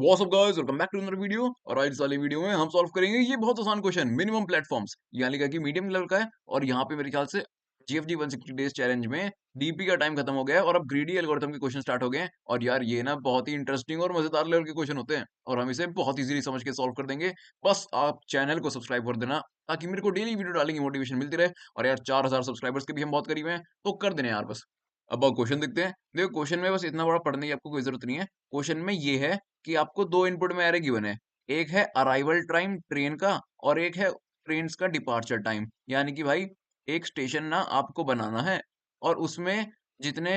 What's up guys, welcome back to another video. और आज इस वाली वीडियो में हम सॉल्व करेंगे ये बहुत आसान क्वेश्चन। मिनिमम प्लेटफॉर्म्स यहाँ लिखा कि मीडियम लेवल का है, और यहाँ पे मेरे ख्याल से जीएफडी 160 डेज चैलेंज में डीपी का टाइम खत्म हो गया है और अब ग्रीडी एल्गोरिथम के क्वेश्चन स्टार्ट हो गए हैं। और यार ये ना बहुत ही इंटरेस्टिंग और मजेदार लेवल के क्वेश्चन होते हैं, और हम इसे बहुत इजीली समझ के सॉल्व कर देंगे। बस आप चैनल को सब्सक्राइब कर देना ताकि मेरे को डेली वीडियो डालने की मोटिवेशन मिलती रहे। और यार 4000 सब्सक्राइबर्स के भी हम बहुत करीब हैं, तो कर देना यार बस। अब क्वेश्चन देखते हैं। देखो क्वेश्चन में बस इतना बड़ा पढ़ने की आपको कोई जरूरत नहीं है। क्वेश्चन में ये है कि आपको दो इनपुट में एरे गिवन है। एक है अराइवल टाइम ट्रेन का, और एक है ट्रेन का डिपार्चर टाइम। यानी कि भाई एक स्टेशन ना आपको बनाना है, और उसमें जितने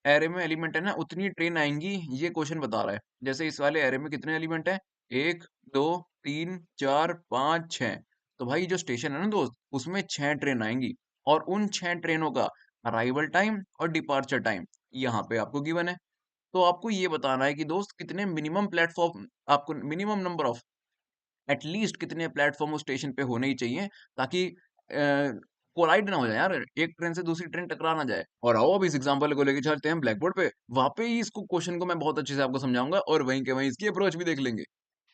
एरे में एलिमेंट है ना उतनी ट्रेन आएंगी, ये क्वेश्चन बता रहा है। जैसे इस वाले एरे में कितने एलिमेंट है, एक, दो, तीन, चार, पाँच, छह। तो भाई जो स्टेशन है ना दोस्त, उसमें छह ट्रेन आएंगी, और उन छह ट्रेनों का अराइवल टाइम और डिपार्चर टाइम यहाँ पे आपको गिवन है। तो आपको ये बताना है कि दोस्त कितने मिनिमम प्लेटफॉर्म, आपको मिनिमम नंबर ऑफ, एटलीस्ट कितने प्लेटफॉर्म उस स्टेशन पे होने ही चाहिए, ताकि कोलाइड ना हो जाए यार, एक ट्रेन से दूसरी ट्रेन टकरा ना जाए। और आओ अब इस एग्जांपल को लेके चलते हैं ब्लैक बोर्ड पे। वहां पे ही इसको क्वेश्चन को मैं बहुत अच्छे से आपको समझाऊंगा, और वहीं के वहीं इसकी अप्रोच भी देख लेंगे।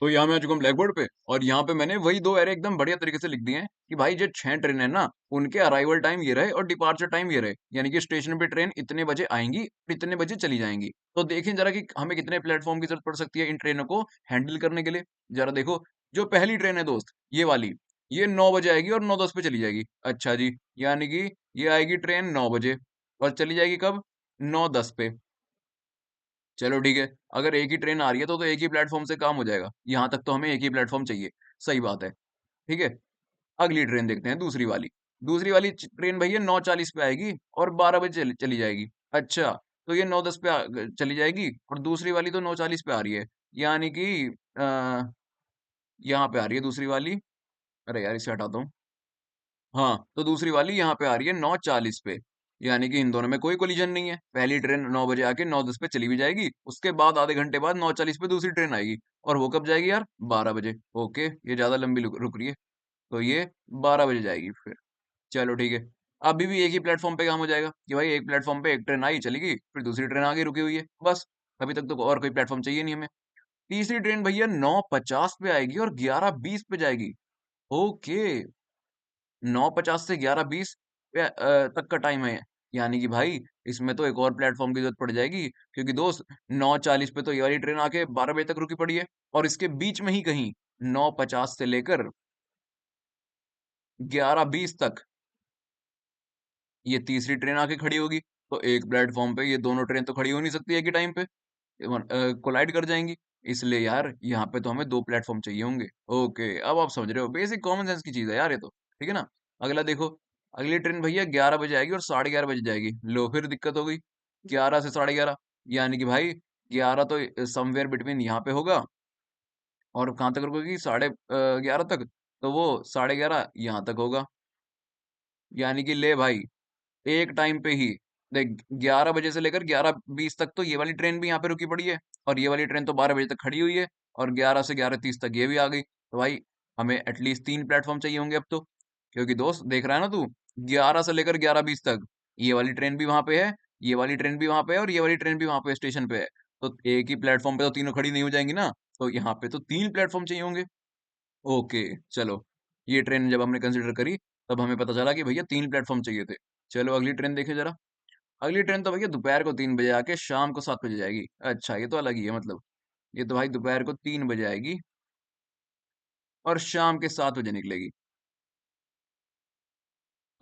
तो यहाँ मैं आ चुका हूँ ब्लैक बोर्ड पे, और यहाँ पे मैंने वही दो एरे एकदम बढ़िया तरीके से लिख दिए हैं कि भाई जो छह ट्रेन है ना, उनके अराइवल टाइम ये रहे और डिपार्चर टाइम ये रहे। यानी कि स्टेशन पे ट्रेन इतने बजे आएंगी और इतने बजे चली जाएंगी। तो देखें जरा कि हमें कितने प्लेटफॉर्म की जरूरत पड़ सकती है इन ट्रेनों को हैंडल करने के लिए। जरा देखो, जो पहली ट्रेन है दोस्त, ये वाली, ये 9 बजे आएगी और 9:10 पे चली जाएगी। अच्छा जी, यानी कि ये आएगी ट्रेन 9 बजे और चली जाएगी कब, 9:10 पे। चलो ठीक है, अगर एक ही ट्रेन आ रही है तो एक ही प्लेटफॉर्म से काम हो जाएगा। यहाँ तक तो हमें एक ही प्लेटफॉर्म चाहिए, सही बात है। ठीक है, अगली ट्रेन देखते हैं, दूसरी वाली। दूसरी वाली ट्रेन भैया 9:40 पे आएगी और 12 बजे चली चली जाएगी। अच्छा, तो ये 9:10 पे चली जाएगी, और दूसरी वाली तो 9:40 पे आ रही है। यानी कि आ, यहाँ पे आ रही है दूसरी वाली। अरे यार इसे हटाता हूँ। हाँ, तो दूसरी वाली यहाँ पे आ रही है 9:40 पे। यानी कि इन दोनों में कोई कोलिजन नहीं है। पहली ट्रेन 9 बजे आके 9:10 पे चली भी जाएगी, उसके बाद आधे घंटे बाद 9:40 पे दूसरी ट्रेन आएगी। और वो कब जाएगी यार, 12 बजे। ओके, ये ज्यादा लंबी रुक रुक रही है, तो ये 12 बजे जाएगी फिर। चलो ठीक है, अभी भी एक ही प्लेटफॉर्म पे काम हो जाएगा कि भाई एक प्लेटफॉर्म पे एक ट्रेन आई चली गई, फिर दूसरी ट्रेन आगे रुकी हुई है, बस। अभी तक तो और कोई प्लेटफॉर्म चाहिए नहीं हमें। तीसरी ट्रेन भैया 9:50 पे आएगी और 11:20 पे जाएगी। ओके, 9:50 से 11:20 पे तक का टाइम है। यानी कि भाई इसमें तो एक और प्लेटफॉर्म की जरूरत पड़ जाएगी, क्योंकि दोस्त 9:40 पे तो ये वाली ट्रेन आके 12 बजे तक रुकी पड़ी है, और इसके बीच में ही कहीं 9:50 से लेकर 11:20 तक ये तीसरी ट्रेन आके खड़ी होगी। तो एक प्लेटफॉर्म पे ये दोनों ट्रेन तो खड़ी हो नहीं सकती एक ही टाइम पे, कोलाइड कर जाएंगी। इसलिए यार यहाँ पे तो हमें दो प्लेटफॉर्म चाहिए होंगे। ओके, अब आप समझ रहे हो, बेसिक कॉमन सेंस की चीज है यार ये तो। ठीक है ना। अगला देखो, अगली ट्रेन भैया 11 बजे आएगी और 11:30 बजे जाएगी। लो फिर दिक्कत हो गई, 11 से 11:30। यानी कि भाई 11 तो समवेयर बिटवीन यहाँ पे होगा, और कहाँ तक रुकेगी, 11:30 तक। तो वो 11:30 यहाँ तक होगा। यानी कि ले भाई, एक टाइम पे ही देख, 11 बजे से लेकर 11:20 तक तो ये वाली ट्रेन भी यहाँ पे रुकी पड़ी है, और ये वाली ट्रेन तो 12 बजे तक खड़ी हुई है, और 11 से 11:30 तक ये भी आ गई। तो भाई हमें एटलीस्ट तीन प्लेटफॉर्म चाहिए होंगे अब तो, क्योंकि दोस्त देख रहा है ना तू, 11 से लेकर 11:20 तक ये वाली ट्रेन भी वहां पे है, ये वाली ट्रेन भी वहां पे है, और ये वाली ट्रेन भी वहां पे स्टेशन पे है। तो एक ही प्लेटफॉर्म पे तो तीनों खड़ी नहीं हो जाएंगी ना, तो यहाँ पे तो तीन प्लेटफॉर्म चाहिए होंगे। ओके, चलो, ये ट्रेन जब हमने कंसिडर करी, तब हमें पता चला कि भैया तीन प्लेटफॉर्म चाहिए थे। चलो अगली ट्रेन देखे जरा। अगली ट्रेन तो भैया दोपहर को 3 बजे आके शाम को 7 बजे जाएगी। अच्छा, ये तो अलग ही है मतलब। ये तो भाई दोपहर को 3 बजे आएगी और शाम के 7 बजे निकलेगी।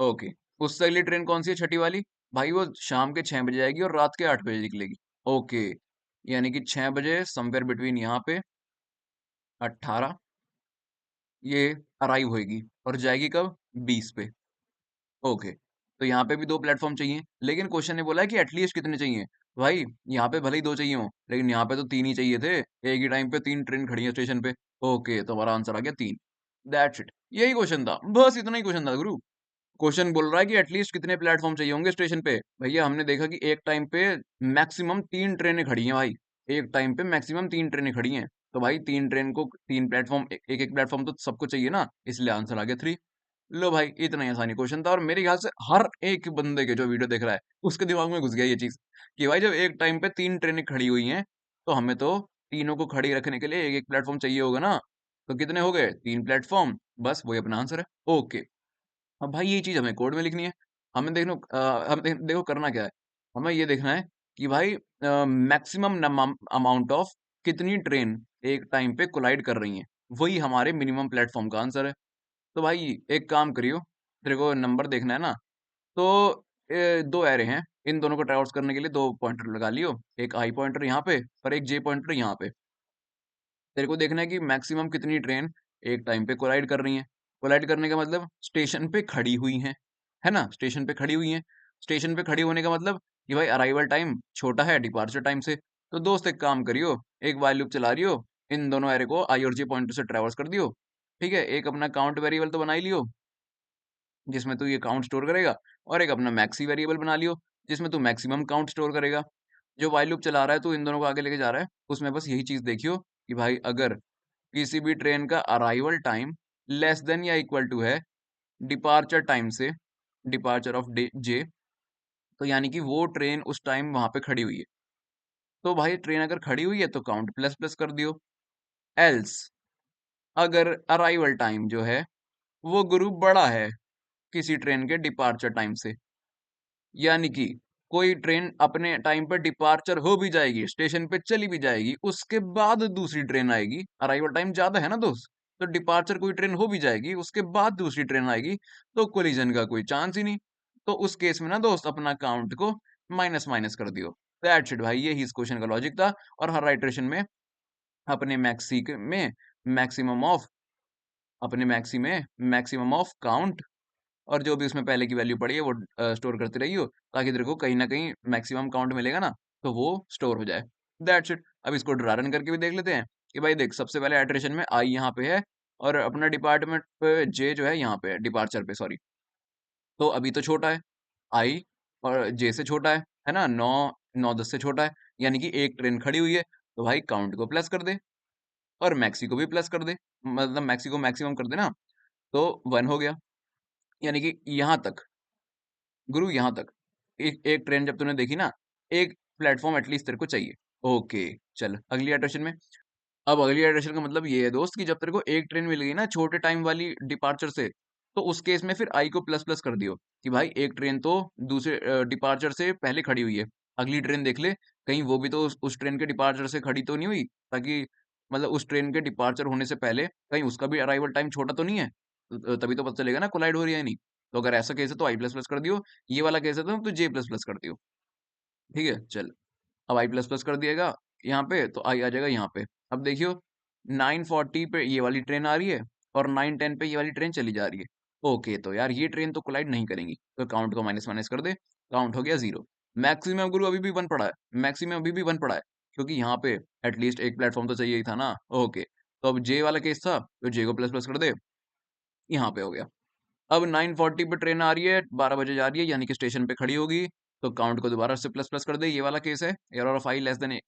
ओके, उससे अगली ट्रेन कौन सी है, छठी वाली? भाई वो शाम के 6 बजे आएगी और रात के 8 बजे निकलेगी। ओके, यानी कि 6 बजे समवेयर बिटवीन यहाँ पे 18 ये अराइव होएगी, और जाएगी कब, 20 पे। ओके, तो यहाँ पे भी दो प्लेटफॉर्म चाहिए, लेकिन क्वेश्चन ने बोला है कि एटलीस्ट कितने चाहिए। भाई यहाँ पे भले ही दो चाहिए हो, लेकिन यहाँ पे तो तीन ही चाहिए थे। एक ही टाइम पे तीन ट्रेन खड़ी है स्टेशन पे। ओके, तो हमारा आंसर आ गया तीन। दैट्स इट, यही क्वेश्चन था, बस इतना ही क्वेश्चन था गुरु। क्वेश्चन बोल रहा है कि एटलीस्ट कितने प्लेटफॉर्म चाहिए होंगे स्टेशन पे। भैया हमने देखा कि एक टाइम पे मैक्सिमम तीन ट्रेनें खड़ी हैं भाई, एक टाइम पे मैक्सिमम तीन ट्रेनें खड़ी हैं। तो भाई तीन ट्रेन को तीन प्लेटफॉर्म, एक एक प्लेटफॉर्म तो सबको चाहिए ना, इसलिए आंसर आ गया थ्री। लो भाई, इतना ही आसानी क्वेश्चन था, और मेरे ख्याल से हर एक बंदे के जो वीडियो देख रहा है उसके दिमाग में घुस गया ये चीज, कि भाई जब एक टाइम पे तीन ट्रेनें खड़ी हुई हैं, तो हमें तो तीनों को खड़ी रखने के लिए एक एक प्लेटफॉर्म चाहिए होगा ना, तो कितने हो गए? 3 प्लेटफॉर्म, बस वही अपना आंसर है। ओके, अब भाई ये चीज हमें कोड में लिखनी है। हमें देखो करना क्या है, हमें ये देखना है कि भाई मैक्सिमम अमाउंट ऑफ कितनी ट्रेन एक टाइम पे कोलाइड कर रही हैं, वही हमारे मिनिमम प्लेटफॉर्म का आंसर है। तो भाई एक काम करियो, तेरे को नंबर देखना है ना, तो दो एरे हैं, इन दोनों को ट्रैवर्स करने के लिए दो पॉइंटर लगा लियो, एक आई पॉइंटर यहाँ पे और एक जे पॉइंटर यहाँ पे। तेरे को देखना है कि मैक्सिमम कितनी ट्रेन एक टाइम पे कोलाइड कर रही हैं। कोलाइड करने का मतलब स्टेशन पे खड़ी हुई हैं, है ना? स्टेशन पे खड़ी हुई हैं। स्टेशन पे खड़ी होने का मतलब कि भाई अराइवल टाइम छोटा है डिपार्चर टाइम से। तो दोस्त एक काम करियो, एक while लूप चला रहियो, इन दोनों एरे को आई और जे पॉइंटर से ट्रैवर्स कर दियो। ठीक है, एक अपना काउंट वेरिएबल तो बना ही लियो, जिसमें तू ये काउंट स्टोर करेगा, और एक अपना मैक्सी वेरिएबल बना लियो, जिसमें तू मैक्सिमम काउंट स्टोर करेगा। जो while लूप चला रहा है, तू इन दोनों को आगे लेके जा रहा है, उसमें बस यही चीज देखियो कि भाई अगर किसी भी ट्रेन का अराइवल टाइम लेस देन या इक्वल टू है डिपार्चर टाइम से, डिपार्चर ऑफ जे, तो यानी कि वो ट्रेन उस टाइम वहां पे खड़ी हुई है। तो भाई ट्रेन अगर खड़ी हुई है तो काउंट प्लस प्लस कर दियो। एल्स अगर अराइवल टाइम जो है वो गुरु बड़ा है किसी ट्रेन के डिपार्चर टाइम से, यानी कि कोई ट्रेन अपने टाइम पर डिपार्चर हो भी जाएगी, स्टेशन पे चली भी जाएगी, उसके बाद दूसरी ट्रेन आएगी, अराइवल टाइम ज्यादा है ना दोस्त, तो डिपार्चर कोई ट्रेन हो भी जाएगी, उसके बाद दूसरी ट्रेन आएगी, तो कोलिजन का कोई चांस ही नहीं। तो उस केस में ना दोस्त अपना काउंट को माइनस माइनस कर दियो। दैट्स इट भाई, यही इस क्वेश्चन का लॉजिक था। और हर राइट्रेशन में अपने में maximum of maximum of count, और जो भी उसमें पहले की वैल्यू पड़ी है वो स्टोर करते रहियो, ताकि तेरे को कहीं ना कहीं मैक्सिमम काउंट मिलेगा ना, तो वो स्टोर हो जाए। That's it. अब इसको ड्रा रन करके भी देख लेते हैं कि भाई देख, सबसे पहले आइटरेशन में आई यहाँ पे है, और अपना डिपार्टमेंट पे जे जो है यहाँ पे है, डिपार्चर पे सॉरी। तो अभी तो छोटा है आई, और जे से छोटा है ना, 9 9 10 से छोटा है, यानी कि एक ट्रेन खड़ी हुई है, तो भाई काउंट को प्लस कर दे और मैक्सी को भी प्लस कर दे, मतलब मैक्सी को मैक्सिमम कर दे ना, तो 1 हो गया। यानी कि यहाँ तक गुरु, यहाँ तक एक एक ट्रेन जब तूने देखी ना, एक प्लेटफॉर्म एटलीस्ट तेरे को चाहिए। ओके, चल अगली इटरेशन में। अब अगली इटरेशन का मतलब ये है दोस्त कि जब तेरे को एक ट्रेन मिल गई ना छोटे टाइम वाली डिपार्चर से, तो उस केस में फिर आई को प्लस प्लस कर दियो कि भाई एक ट्रेन तो दूसरे डिपार्चर से पहले खड़ी हुई है, अगली ट्रेन देख ले, कहीं वो भी तो उस ट्रेन के डिपार्चर से खड़ी तो नहीं हुई, ताकि मतलब उस ट्रेन के डिपार्चर होने से पहले कहीं उसका भी अराइवल टाइम छोटा तो नहीं है, तभी तो पता चलेगा ना कोलाइड हो रही है या नहीं। तो अगर ऐसा केस है तो आई प्लस प्लस कर दियो, ये वाला केस है तो जे प्लस प्लस कर दियो। ठीक है, चल अब आई प्लस प्लस कर दिएगा यहाँ पे, तो आई आ जाएगा यहाँ पे। अब देखियो 9:40 पे ये वाली ट्रेन आ रही है, और 9:10 पे ये वाली ट्रेन चली जा रही है। ओके, तो यार ये ट्रेन तो कोलाइड नहीं करेंगी, तो काउंट को माइनस माइनस कर दे, काउंट हो गया 0। मैक्सिमम गुरु अभी भी 1 पड़ा है, मैक्सिमम अभी भी 1 पड़ा है, क्योंकि यहाँ पे एटलीस्ट एक प्लेटफॉर्म तो चाहिए ही था ना। ओके, तो अब जे वाला केस था, तो जे को प्लस प्लस कर दे, यहाँ पे हो गया। अब 9:40 पे ट्रेन आ रही है, 12 बजे जा रही है, यानी कि स्टेशन पे खड़ी होगी, तो काउंट को दोबारा से प्लस प्लस कर दे, ये वाला केस है, error of I less than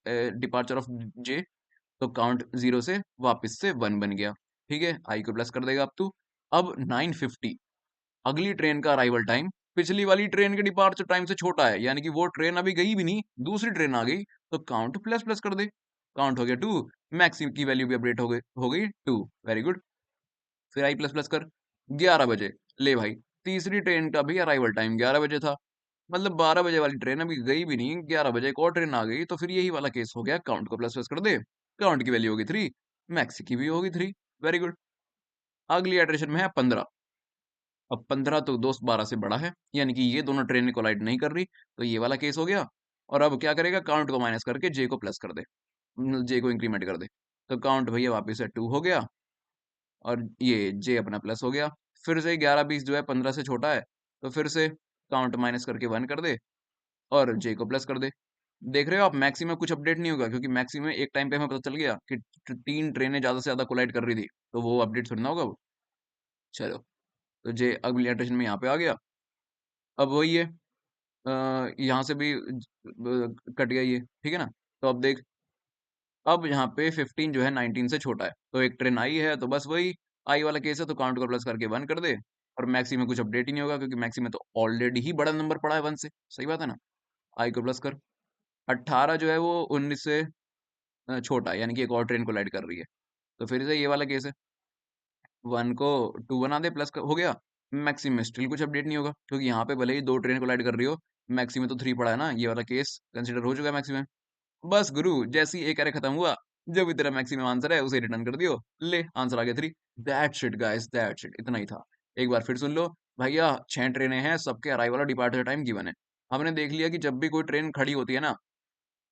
departure of J, तो काउंट 0 से वापस से 1 बन गया। ठीक है, आई को प्लस कर देगा अब तू। अब 9:50 अगली ट्रेन का अराइवल टाइम पिछली वाली ट्रेन के डिपार्चर टाइम से छोटा है, यानी कि वो ट्रेन अभी गई भी नहीं, दूसरी ट्रेन आ गई, तो काउंट प्लस प्लस कर दे, काउंट हो गया 2, मैक्सिम की वैल्यू भी अपडेट हो गई 2। Very good. फिर आई प्लस प्लस कर 11 बजे, ले भाई तीसरी ट्रेन का भी अराइवल टाइम 11 बजे था, मतलब 12 बजे वाली ट्रेन अभी गई भी नहीं, 11 बजे एक और ट्रेन आ गई, तो फिर यही वाला केस हो गया, काउंट को प्लस प्लस कर दे, काउंट की वैल्यू होगी 3, मैक्स की भी होगी 3। Very good. अगली इटरेशन में है 15। अब 15 तो दोस्त 12 से बड़ा है, यानी कि ये दोनों ट्रेन कोलाइड नहीं कर रही, तो ये वाला केस हो गया। और अब क्या करेगा, काउंट को माइनस करके जे को प्लस कर दे, जे को इंक्रीमेंट कर दे, तो काउंट भैया वापस से 2 हो गया, और ये जे अपना प्लस हो गया। फिर से 11 20 जो है 15 से छोटा है, तो फिर से काउंट माइनस करके 1 कर दे, और जे को प्लस कर दे। देख रहे हो आप, मैक्सिमम कुछ अपडेट नहीं होगा, क्योंकि मैक्सिमम एक टाइम पे हमें पता चल गया कि 3 ट्रेनें ज्यादा से ज्यादा कोलाइड कर रही थी, तो वो अपडेट थोड़ी ना होगा वो। चलो, तो जे अगली इटरेशन में यहाँ पे आ गया। अब वही है, यहाँ से भी कट गया ये, ठीक है ना। तो अब देख, अब यहाँ पे 15 जो है 19 से छोटा है, तो एक ट्रेन आई है, तो बस वही आई वाला केस है, तो काउंट को प्लस करके 1 कर दे, और मैक्सी में कुछ अपडेट ही नहीं होगा, क्योंकि मैक्सी में तो ऑलरेडी ही बड़ा नंबर पड़ा है 1 से, सही बात है ना। आई को प्लस कर, 18 जो है वो 19 से छोटा है, यानी कि एक और ट्रेन कोलाइड कर रही है। तो फिर से ये वाला केस है, 1 को 2 बना दे प्लस हो गया, मैक्सी में स्टिल कुछ अपडेट नहीं होगा, क्योंकि यहाँ पे भले ही 2 ट्रेन कोलाइड कर रही हो, मैक्सी में तो 3 पड़ा है ना, ये वाला केस कंसीडर हो चुका है मैक्सी में। बस गुरु, जैसे ही एक अरे खत्म हुआ, जो भी तेरा मैक्सिमम आंसर है उसे रिटर्न कर दियो, ले आंसर आ गया 3। That's it guys, that's it, इतना ही था। एक बार फिर सुन लो, भैया 6 ट्रेनें हैं, सबके अराइवल और डिपार्चर टाइम गिवन है। हमने देख लिया कि जब भी कोई ट्रेन खड़ी होती है ना,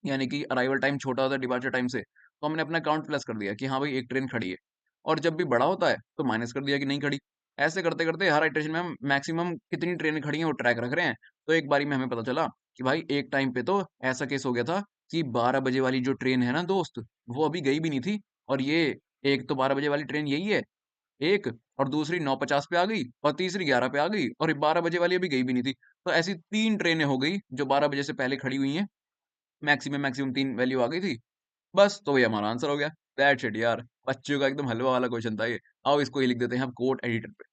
यानी कि अराइवल टाइम छोटा होता है डिपार्चर टाइम से, तो हमने अपना काउंट प्लस कर दिया कि हाँ भाई एक ट्रेन खड़ी है। और जब भी बड़ा होता है तो माइनस कर दिया कि नहीं खड़ी। ऐसे करते करते हर इटरेशन में हम मैक्सिमम कितनी ट्रेनें खड़ी हैं वो ट्रैक रख रहे हैं। तो एक बारी में हमें पता चला कि भाई एक टाइम पे तो ऐसा केस हो गया था कि 12 बजे वाली जो ट्रेन है ना दोस्त, वो अभी गई भी नहीं थी। और ये एक तो 12 बजे वाली ट्रेन यही है, एक, और दूसरी 9:50 पे आ गई, और तीसरी 11 पे आ गई, और 12 बजे वाली अभी गई भी नहीं थी। तो ऐसी 3 ट्रेनें हो गई जो 12 बजे से पहले खड़ी हुई हैं। मैक्सिमम 3 वैल्यू आ गई थी। बस, तो ये हमारा आंसर हो गया। दैट्स इट यार। बच्चों का एकदम हलवा वाला क्वेश्चन था ये। आओ इसको ही लिख देते हैं हम कोड एडिटर पे।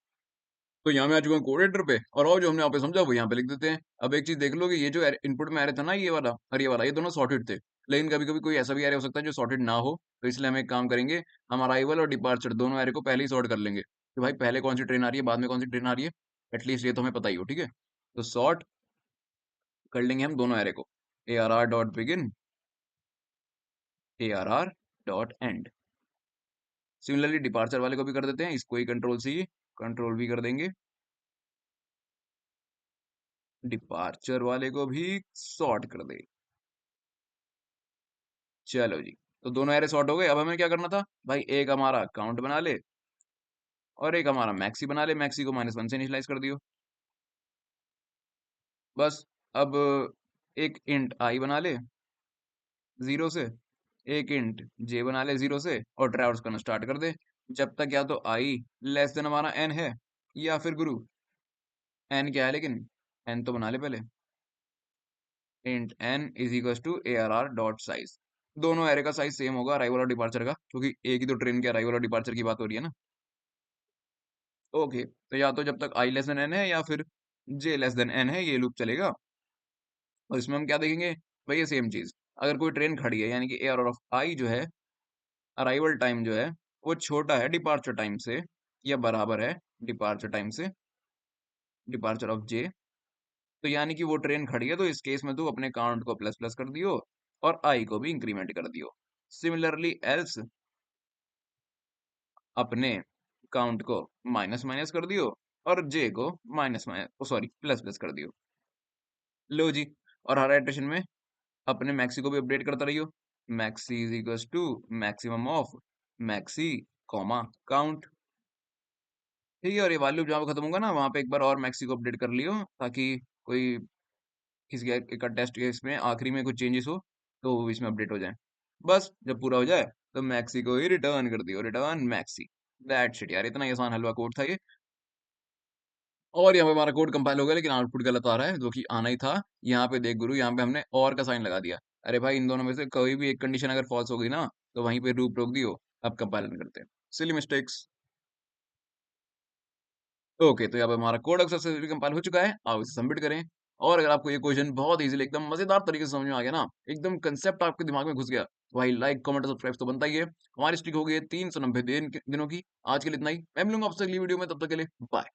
तो यहाँ मैं आ चुका हूँ कोड एडिटर पे, और और जो हमने यहाँ पे समझा वो यहाँ पे लिख देते हैं। अब एक चीज़ देख लो कि ये जो इनपुट में आ रहा था ना, ये वाला और ये वाला, ये दोनों सॉर्टेड थे। लेकिन कभी-कभी कोई ऐसा भी एरे हो सकता है जो सॉर्टेड ना हो, तो इसलिए हम एक काम करेंगे, हम अराइवल और डिपार्चर दोनों एरे को पहले ही सॉर्ट कर लेंगे, कि भाई पहले कौन सी ट्रेन आ रही है, बाद में कौन सी ट्रेन आ रही है। एटलीस्ट ये तो हमें पता ही हो, ठीक है? तो सॉर्ट कर लेंगे हम दोनों एरे को, ARR dot begin, ARR dot and. Similarly departure वाले को भी कर देते हैं, इसको ही कंट्रोल सी कंट्रोल भी कर देंगे, डिपार्चर वाले को भी सॉर्ट कर दे। चलो जी, तो दोनों एरे सॉर्ट हो गए। अब हमें क्या करना था भाई, एक हमारा काउंट बना ले और एक हमारा मैक्सी बना ले। मैक्सी को -1 से इनिशियलाइज कर दियो। बस, अब एक इंट आई बना ले 0 से, एक इंट जे बना ले 0 से, और ट्रैवर्स करना स्टार्ट कर दे, जब तक या तो आई लेस देन हमारा एन है, या फिर गुरु एन क्या है, लेकिन एन तो बना ले पहले, int n is equal to ARR dot size. दोनों एरे का साइज सेम होगा अराइवल और डिपार्चर का, क्योंकि एक ही तो ट्रेन के अराइवल और डिपार्चर की बात हो रही है ना। ओके, तो या तो जब तक आई लेस देन एन है या फिर जे लेस देन एन है, ये लूप चलेगा। और इसमें हम क्या देखेंगे भाई, ये सेम चीज, अगर कोई ट्रेन खड़ी है यानी कि ARR ऑफ आई जो है, अराइवल टाइम जो है, वो छोटा है डिपार्चर टाइम से, या बराबर है डिपार्चर टाइम से, डिपार्चर ऑफ जे, तो यानी कि वो ट्रेन खड़ी है, तो इस केस में तू अपने काउंट को प्लस प्लस कर दियो और आई को भी इंक्रीमेंट कर दियो। सिमिलरली एल्स अपने काउंट को माइनस माइनस कर दियो और जे को minus minus sorry plus plus कर दियो। लो जी, और हर इटरेशन में अपने मैक्सी को भी अपडेट करता रहियो। Maxi is equal to maximum of maxi comma count. ठीक है, और ये वॉल्यूम जहाँ पे खत्म होगा ना, वहां पे एक बार और मैक्सी को अपडेट कर लियो, ताकि कोई किसी का टेस्ट केस में आखिरी में कुछ चेंजेस हो तो वो इसमें अपडेट हो जाए। बस जब पूरा हो जाए तो मैक्सी को ही रिटर्न कर दियो, रिटर्न मैक्सी। दैट्स इट यार, इतना ही आसान हलवा कोड था ये। और यहाँ पे हमारा कोड कंपाइल हो गया, लेकिन आउटपुट गलत आ रहा है, जो कि आना ही था। यहाँ पे देख गुरु, यहाँ पे हमने और का साइन लगा दिया। अरे भाई, इन दोनों में से कोई भी एक कंडीशन अगर फॉल्स हो गई ना, तो वहीं पे लूप रोक दियो। अब कंपाइलन करते हैं, सिली मिस्टेक्स। ओके, तो यहाँ पे हमारा कोड अक्सर सक्सेसफुली कंपाइल हो चुका है। आओ इसे सबमिट करें। और अगर आपको ये क्वेश्चन बहुत इजीली एकदम मजेदार तरीके से समझ में आ गया ना, एकदम कंसेप्ट आपके दिमाग में घुस गया, तो भाई लाइक कमेंट और सब्सक्राइब तो बनता ही है। हमारी स्ट्रिक हो गई है 390 दिनों की। आज के लिए इतना ही। मैं मिलूंगा आपसे अगली वीडियो में, तब तक के लिए बाय।